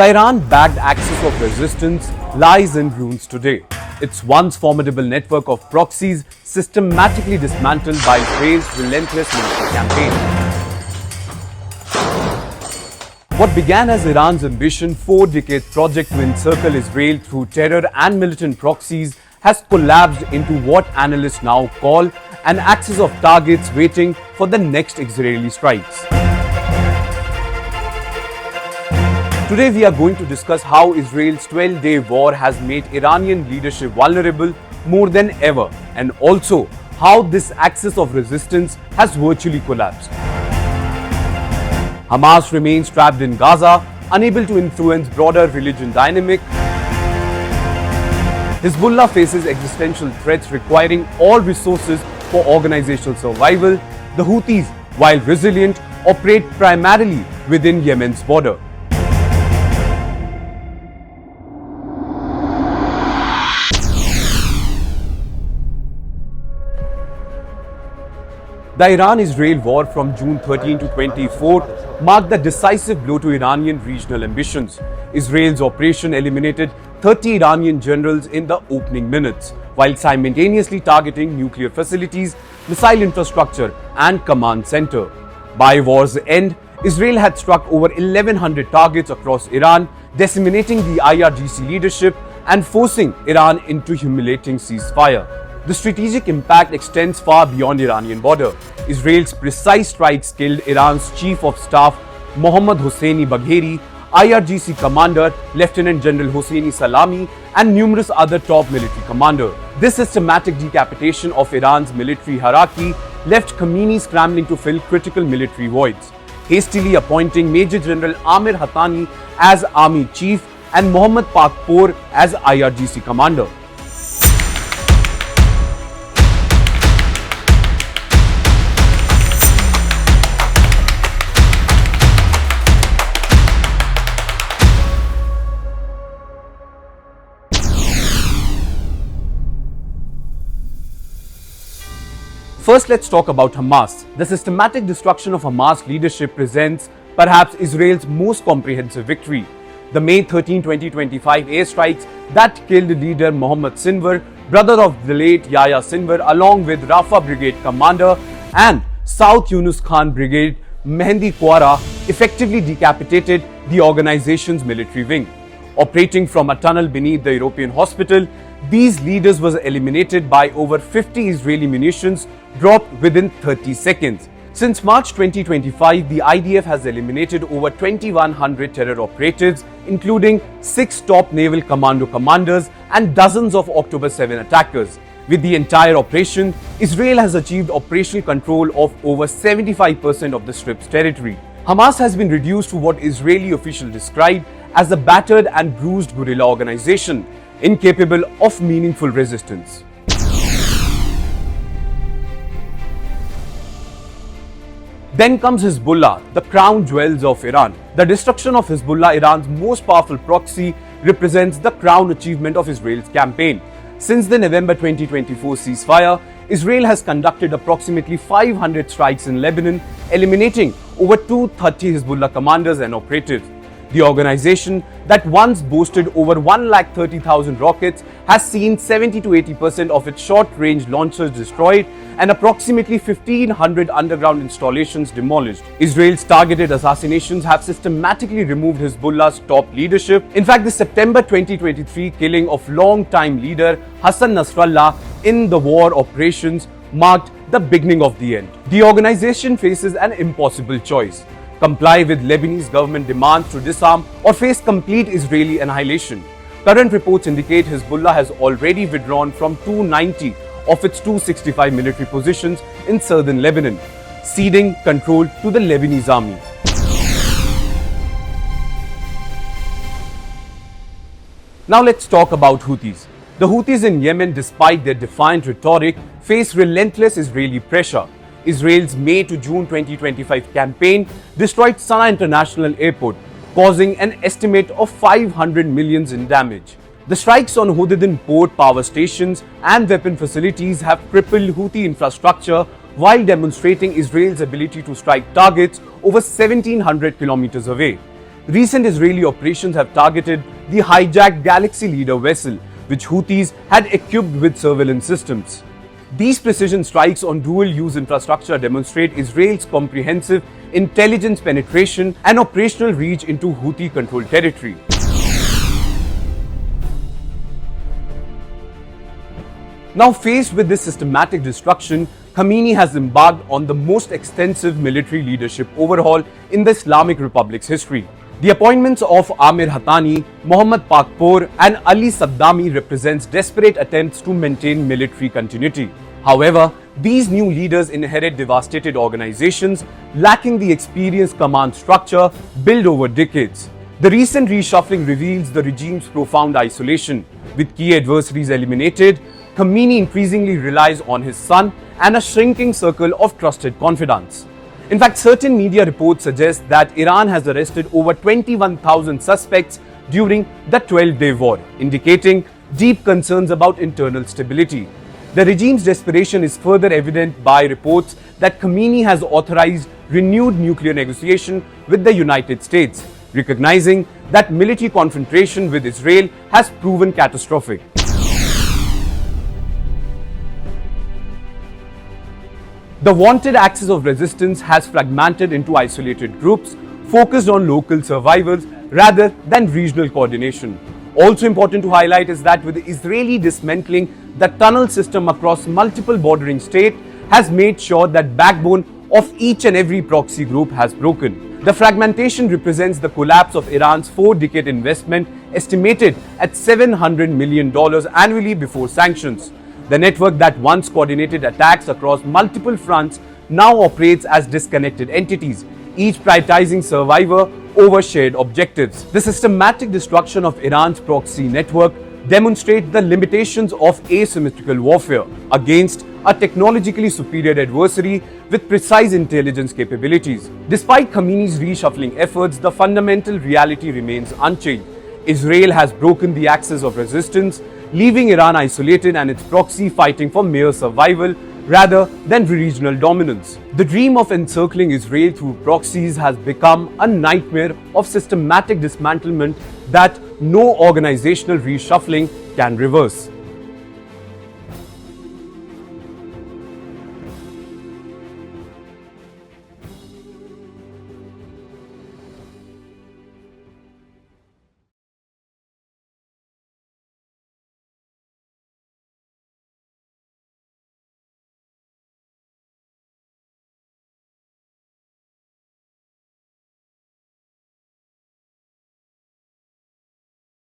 The Iran-backed axis of resistance lies in ruins today. Its once formidable network of proxies systematically dismantled by Israel's relentless military campaign. What began as Iran's ambition 4-decade project to encircle Israel through terror and militant proxies has collapsed into what analysts now call an axis of targets waiting for the next Israeli strikes. Today we are going to discuss how Israel's 12-day war has made Iranian leadership vulnerable more than ever, and also how this axis of resistance has virtually collapsed. Hamas remains trapped in Gaza, unable to influence broader religion dynamic. Hezbollah faces existential threats requiring all resources for organizational survival. The Houthis, while resilient, operate primarily within Yemen's border. The Iran-Israel war from June 13 to 24 marked the decisive blow to Iranian regional ambitions. Israel's operation eliminated 30 Iranian generals in the opening minutes, while simultaneously targeting nuclear facilities, missile infrastructure, and command center. By war's end, Israel had struck over 1,100 targets across Iran, decimating the IRGC leadership and forcing Iran into humiliating ceasefire. The strategic impact extends far beyond Iranian border. Israel's precise strikes killed Iran's Chief of Staff Mohammad Hosseini Bagheri, IRGC commander Lieutenant General Hosseini Salami, and numerous other top military commanders. This systematic decapitation of Iran's military hierarchy left Khamenei scrambling to fill critical military voids, hastily appointing Major General Amir Hatani as army chief and Mohammad Pakpour as IRGC commander. First, let's talk about Hamas. The systematic destruction of Hamas leadership presents perhaps Israel's most comprehensive victory. The May 13, 2025 airstrikes that killed leader Mohammad Sinwar, brother of the late Yahya Sinwar, along with Rafah Brigade commander and South Yunus Khan Brigade Mehdi Quara, effectively decapitated the organization's military wing. Operating from a tunnel beneath the European hospital, these leaders were eliminated by over 50 Israeli munitions dropped within 30 seconds. Since March 2025, the IDF has eliminated over 2,100 terror operatives, including 6 top naval commando commanders and dozens of October 7 attackers. With the entire operation, Israel has achieved operational control of over 75% of the Strip's territory. Hamas has been reduced to what Israeli officials described as a battered and bruised guerrilla organization, incapable of meaningful resistance. Then comes Hezbollah, the crown jewels of Iran. The destruction of Hezbollah, Iran's most powerful proxy, represents the crown achievement of Israel's campaign. Since the November 2024 ceasefire, Israel has conducted approximately 500 strikes in Lebanon, eliminating over 230 Hezbollah commanders and operatives. The organization that once boasted over 130,000 rockets has seen 70 to 80% of its short-range launchers destroyed and approximately 1,500 underground installations demolished. Israel's targeted assassinations have systematically removed Hezbollah's top leadership. In fact, the September 2023 killing of long-time leader Hassan Nasrallah in the war operations marked the beginning of the end. The organization faces an impossible choice: comply with Lebanese government demands to disarm or face complete Israeli annihilation. Current reports indicate Hezbollah has already withdrawn from 290 of its 265 military positions in southern Lebanon, ceding control to the Lebanese army. Now let's talk about Houthis. The Houthis in Yemen, despite their defiant rhetoric, face relentless Israeli pressure. Israel's May to June 2025 campaign destroyed Sana'a International Airport, causing an estimate of 500 million in damage. The strikes on Hodeidah port, power stations, and weapon facilities have crippled Houthi infrastructure while demonstrating Israel's ability to strike targets over 1,700 kilometers away. Recent Israeli operations have targeted the hijacked Galaxy Leader vessel, which Houthis had equipped with surveillance systems. These precision strikes on dual-use infrastructure demonstrate Israel's comprehensive intelligence penetration and operational reach into Houthi-controlled territory. Now faced with this systematic destruction, Khamenei has embarked on the most extensive military leadership overhaul in the Islamic Republic's history. The appointments of Amir Hatani, Mohammad Pakpour and Ali Saddami represents desperate attempts to maintain military continuity. However, these new leaders inherit devastated organizations, lacking the experienced command structure built over decades. The recent reshuffling reveals the regime's profound isolation. With key adversaries eliminated, Khamenei increasingly relies on his son and a shrinking circle of trusted confidants. In fact, certain media reports suggest that Iran has arrested over 21,000 suspects during the 12-day war, indicating deep concerns about internal stability. The regime's desperation is further evident by reports that Khamenei has authorized renewed nuclear negotiation with the United States, recognizing that military confrontation with Israel has proven catastrophic. The vaunted axis of resistance has fragmented into isolated groups focused on local survivals rather than regional coordination. Also important to highlight is that with the Israeli dismantling the tunnel system across multiple bordering states has made sure that backbone of each and every proxy group has broken. The fragmentation represents the collapse of Iran's 4-decade investment estimated at $700 million annually before sanctions. The network that once coordinated attacks across multiple fronts now operates as disconnected entities, each prioritizing survival over shared objectives. The systematic destruction of Iran's proxy network demonstrates the limitations of asymmetrical warfare against a technologically superior adversary with precise intelligence capabilities. Despite Khamenei's reshuffling efforts, the fundamental reality remains unchanged. Israel has broken the axis of resistance, leaving Iran isolated and its proxy fighting for mere survival rather than regional dominance. The dream of encircling Israel through proxies has become a nightmare of systematic dismantlement that no organizational reshuffling can reverse.